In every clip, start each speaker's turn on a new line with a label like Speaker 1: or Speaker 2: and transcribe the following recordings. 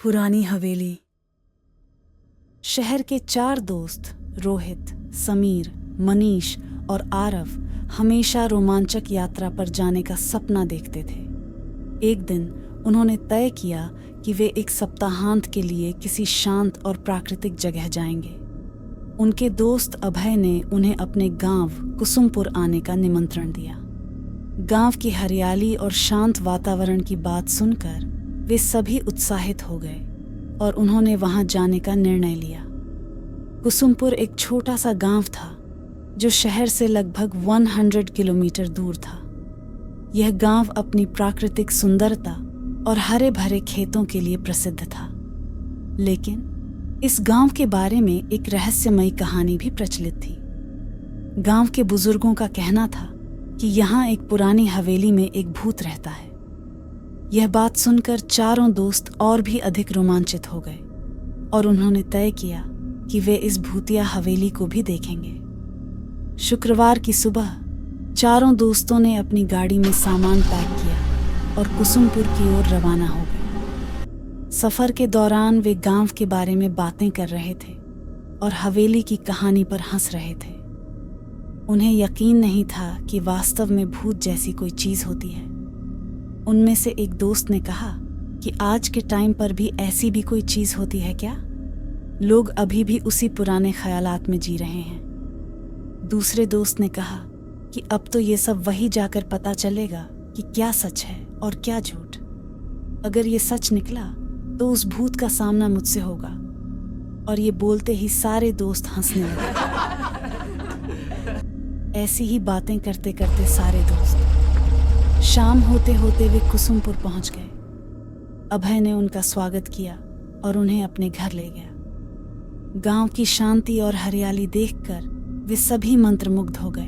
Speaker 1: पुरानी हवेली। शहर के 4 दोस्त रोहित, समीर, मनीष और आरव हमेशा रोमांचक यात्रा पर जाने का सपना देखते थे। एक दिन उन्होंने तय किया कि वे एक सप्ताहांत के लिए किसी शांत और प्राकृतिक जगह जाएंगे। उनके दोस्त अभय ने उन्हें अपने गांव कुसुमपुर आने का निमंत्रण दिया। गांव की हरियाली और शांत वातावरण की बात सुनकर वे सभी उत्साहित हो गए और उन्होंने वहां जाने का निर्णय लिया। कुसुमपुर एक छोटा सा गांव था जो शहर से लगभग 100 किलोमीटर दूर था। यह गांव अपनी प्राकृतिक सुंदरता और हरे भरे खेतों के लिए प्रसिद्ध था, लेकिन इस गांव के बारे में एक रहस्यमयी कहानी भी प्रचलित थी। गांव के बुजुर्गों का कहना था कि यहाँ एक पुरानी हवेली में एक भूत रहता है। यह बात सुनकर चारों दोस्त और भी अधिक रोमांचित हो गए और उन्होंने तय किया कि वे इस भूतिया हवेली को भी देखेंगे। शुक्रवार की सुबह चारों दोस्तों ने अपनी गाड़ी में सामान पैक किया और कुसुमपुर की ओर रवाना हो गए। सफर के दौरान वे गांव के बारे में बातें कर रहे थे और हवेली की कहानी पर हंस रहे थे। उन्हें यकीन नहीं था कि वास्तव में भूत जैसी कोई चीज होती है। उनमें से एक दोस्त ने कहा कि आज के टाइम पर भी ऐसी भी कोई चीज होती है क्या? लोग अभी भी उसी पुराने ख्यालात में जी रहे हैं। दूसरे दोस्त ने कहा कि अब तो ये सब वही जाकर पता चलेगा कि क्या सच है और क्या झूठ। अगर ये सच निकला तो उस भूत का सामना मुझसे होगा। और ये बोलते ही सारे दोस्त हंसने लगे। ऐसी ही बातें करते करते सारे दोस्त शाम होते होते वे कुसुमपुर पहुंच गए। अभय ने उनका स्वागत किया और उन्हें अपने घर ले गया। गांव की शांति और हरियाली देखकर वे सभी मंत्रमुग्ध हो गए।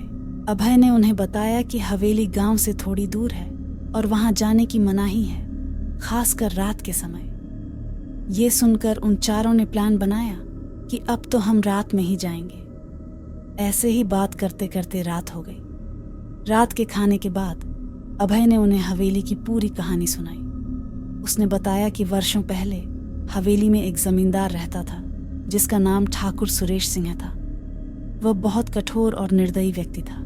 Speaker 1: अभय ने उन्हें बताया कि हवेली गांव से थोड़ी दूर है और वहां जाने की मनाही है, खासकर रात के समय। ये सुनकर उन चारों ने प्लान बनाया कि अब तो हम रात में ही जाएंगे। ऐसे ही बात करते करते रात हो गई। रात के खाने के बाद अभय ने उन्हें हवेली की पूरी कहानी सुनाई। उसने बताया कि वर्षों पहले हवेली में एक जमींदार रहता था जिसका नाम ठाकुर सुरेश सिंह था। वह बहुत कठोर और निर्दयी व्यक्ति था।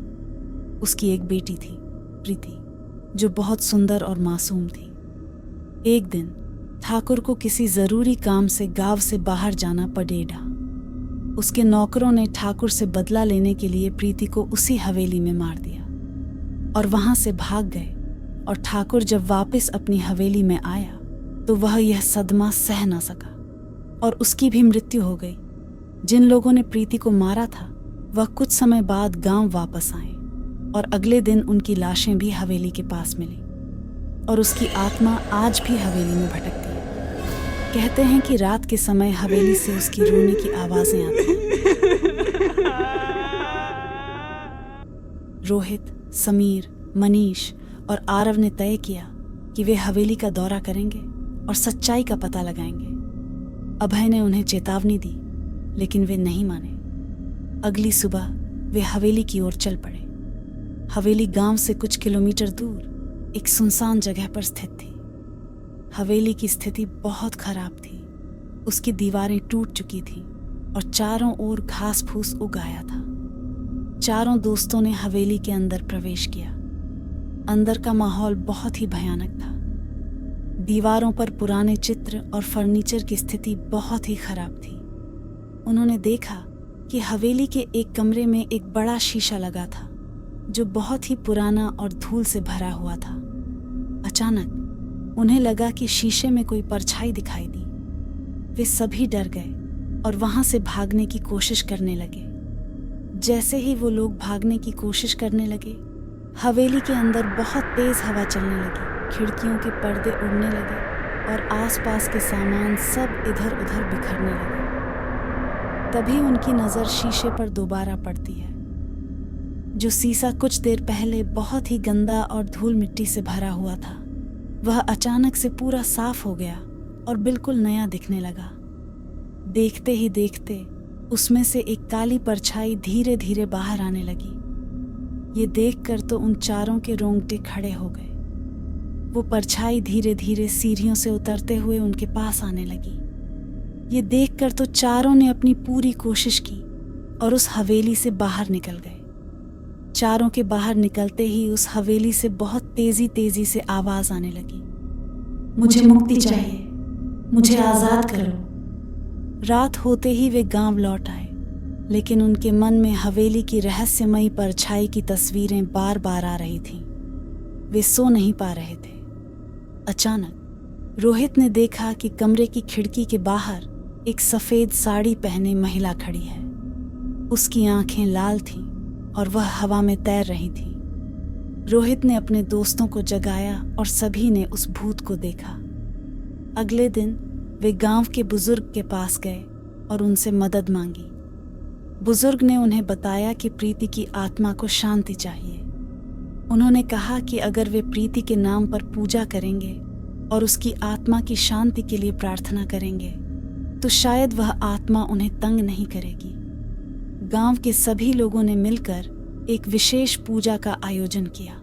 Speaker 1: उसकी एक बेटी थी, प्रीति, जो बहुत सुंदर और मासूम थी। एक दिन ठाकुर को किसी जरूरी काम से गांव से बाहर जाना पड़ेगा। उसके नौकरों ने ठाकुर से बदला लेने के लिए प्रीति को उसी हवेली में मार दिया और वहां से भाग गए। और ठाकुर जब वापस अपनी हवेली में आया तो वह यह सदमा सह न सका और उसकी भी मृत्यु हो गई। जिन लोगों ने प्रीति को मारा था वह कुछ समय बाद गांव वापस आए और अगले दिन उनकी लाशें भी हवेली के पास मिली और उसकी आत्मा आज भी हवेली में भटकती है। कहते हैं कि रात के समय हवेली से उसकी रोने की आवाजें आती हैं। रोहित, समीर, मनीष और आरव ने तय किया कि वे हवेली का दौरा करेंगे और सच्चाई का पता लगाएंगे। अभय ने उन्हें चेतावनी दी, लेकिन वे नहीं माने। अगली सुबह वे हवेली की ओर चल पड़े। हवेली गांव से कुछ किलोमीटर दूर एक सुनसान जगह पर स्थित थी। हवेली की स्थिति बहुत खराब थी। उसकी दीवारें टूट चुकी थीं और चारों ओर घास फूस उग आया था। चारों दोस्तों ने हवेली के अंदर प्रवेश किया। अंदर का माहौल बहुत ही भयानक था। दीवारों पर पुराने चित्र और फर्नीचर की स्थिति बहुत ही खराब थी। उन्होंने देखा कि हवेली के एक कमरे में एक बड़ा शीशा लगा था जो बहुत ही पुराना और धूल से भरा हुआ था। अचानक उन्हें लगा कि शीशे में कोई परछाई दिखाई दी। वे सभी डर गए और वहां से भागने की कोशिश करने लगे। जैसे ही वो लोग भागने की कोशिश करने लगे, हवेली के अंदर बहुत तेज हवा चलने लगी, खिड़कियों के पर्दे उड़ने लगे और आसपास के सामान सब इधर उधर बिखरने लगे। तभी उनकी नज़र शीशे पर दोबारा पड़ती है, जो शीशा कुछ देर पहले बहुत ही गंदा और धूल मिट्टी से भरा हुआ था। वह अचानक से पूरा साफ हो गया और बिल्कुल नया दिखने लगा। देखते ही देखते उसमें से एक काली परछाई धीरे धीरे बाहर आने लगी। ये देखकर तो उन चारों के रोंगटे खड़े हो गए। वो परछाई धीरे धीरे सीढ़ियों से उतरते हुए उनके पास आने लगी। ये देखकर तो चारों ने अपनी पूरी कोशिश की और उस हवेली से बाहर निकल गए। चारों के बाहर निकलते ही उस हवेली से बहुत तेजी से आवाज आने लगी, मुझे मुक्ति चाहिए, मुझे आजाद करो। रात होते ही वे गांव लौट आए, लेकिन उनके मन में हवेली की रहस्यमयी परछाई की तस्वीरें बार बार आ रही थीं। वे सो नहीं पा रहे थे। अचानक रोहित ने देखा कि कमरे की खिड़की के बाहर एक सफेद साड़ी पहने महिला खड़ी है। उसकी आंखें लाल थीं और वह हवा में तैर रही थी। रोहित ने अपने दोस्तों को जगाया और सभी ने उस भूत को देखा। अगले दिन वे गांव के बुजुर्ग के पास गए और उनसे मदद मांगी। बुजुर्ग ने उन्हें बताया कि प्रीति की आत्मा को शांति चाहिए। उन्होंने कहा कि अगर वे प्रीति के नाम पर पूजा करेंगे और उसकी आत्मा की शांति के लिए प्रार्थना करेंगे तो शायद वह आत्मा उन्हें तंग नहीं करेगी। गांव के सभी लोगों ने मिलकर एक विशेष पूजा का आयोजन किया।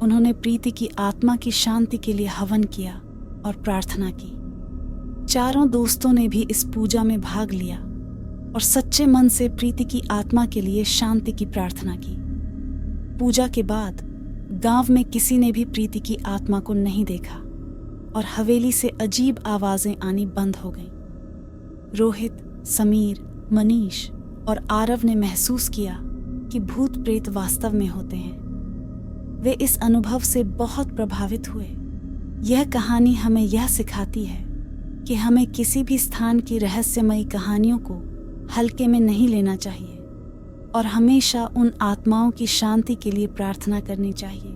Speaker 1: उन्होंने प्रीति की आत्मा की शांति के लिए हवन किया और प्रार्थना की। चारों दोस्तों ने भी इस पूजा में भाग लिया और सच्चे मन से प्रीति की आत्मा के लिए शांति की प्रार्थना की। पूजा के बाद गांव में किसी ने भी प्रीति की आत्मा को नहीं देखा और हवेली से अजीब आवाजें आनी बंद हो गईं। रोहित, समीर, मनीष और आरव ने महसूस किया कि भूत प्रेत वास्तव में होते हैं। वे इस अनुभव से बहुत प्रभावित हुए। यह कहानी हमें यह सिखाती है कि हमें किसी भी स्थान की रहस्यमयी कहानियों को हल्के में नहीं लेना चाहिए और हमेशा उन आत्माओं की शांति के लिए प्रार्थना करनी चाहिए।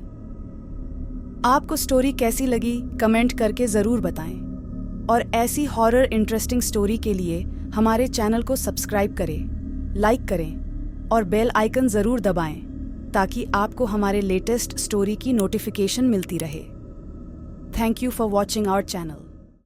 Speaker 2: आपको स्टोरी कैसी लगी कमेंट करके ज़रूर बताएं और ऐसी हॉरर इंटरेस्टिंग स्टोरी के लिए हमारे चैनल को सब्सक्राइब करें, लाइक करें और बेल आइकन ज़रूर दबाएं ताकि आपको हमारे लेटेस्ट स्टोरी की नोटिफिकेशन मिलती रहे। Thank you for watching our channel.